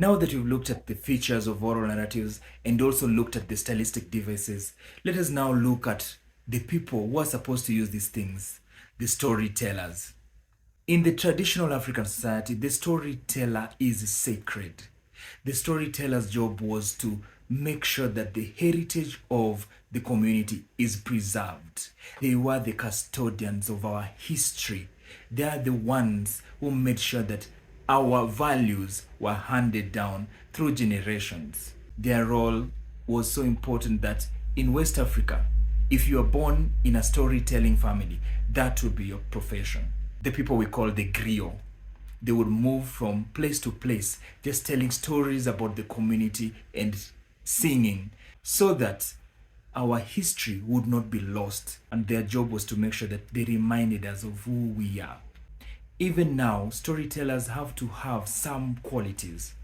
Now that we've looked at the features of oral narratives and also looked at the stylistic devices, let us now look at the people who are supposed to use these things, the storytellers. In the traditional African society, the storyteller is sacred. The storyteller's job was to make sure that the heritage of the community is preserved. They were the custodians of our history. They are the ones who made sure that our values were handed down through generations. Their role was so important that in West Africa, if you are born in a storytelling family, that would be your profession. The people we call the griot, they would move from place to place, just telling stories about the community and singing, so that our history would not be lost. And their job was to make sure that they reminded us of who we are. Even now, storytellers have to have some qualities.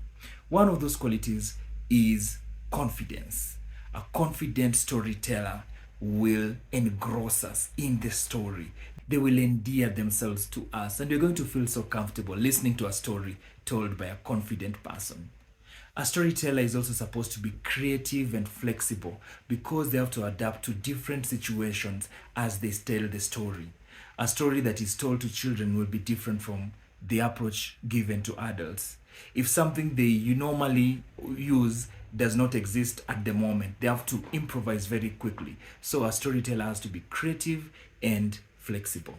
One of those qualities is confidence. A confident storyteller will engross us in the story. They will endear themselves to us, and we're going to feel so comfortable listening to a story told by a confident person. A storyteller is also supposed to be creative and flexible because they have to adapt to different situations as they tell the story. A story that is told to children will be different from the approach given to adults. If something you normally use does not exist at the moment, they have to improvise very quickly. So a storyteller has to be creative and flexible.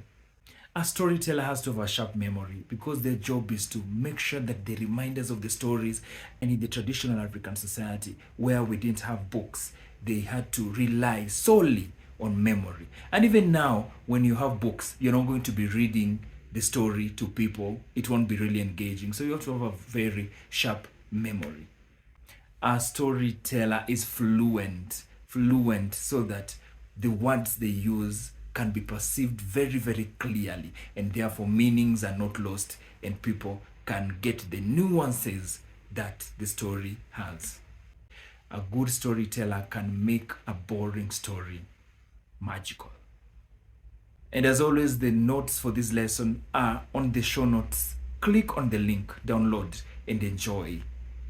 A storyteller has to have a sharp memory because their job is to make sure that they remind us of the stories. And in the traditional African society, where we didn't have books, they had to rely solely on memory. And even now, when you have books, you're not going to be reading the story to people. It won't be really engaging. So you have to have a very sharp memory. A storyteller is fluent so that the words they use can be perceived very, very clearly, and therefore meanings are not lost and people can get the nuances that the story has. A good storyteller can make a boring story magical. And as always, the notes for this lesson are on the show notes. Click on the link, download, and enjoy.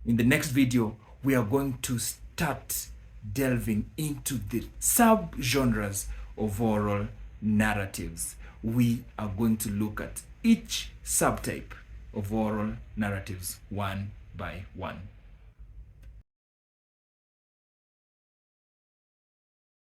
In the next video, we are going to start delving into the sub-genres of oral narratives. We are going to look at each subtype of oral narratives one by one.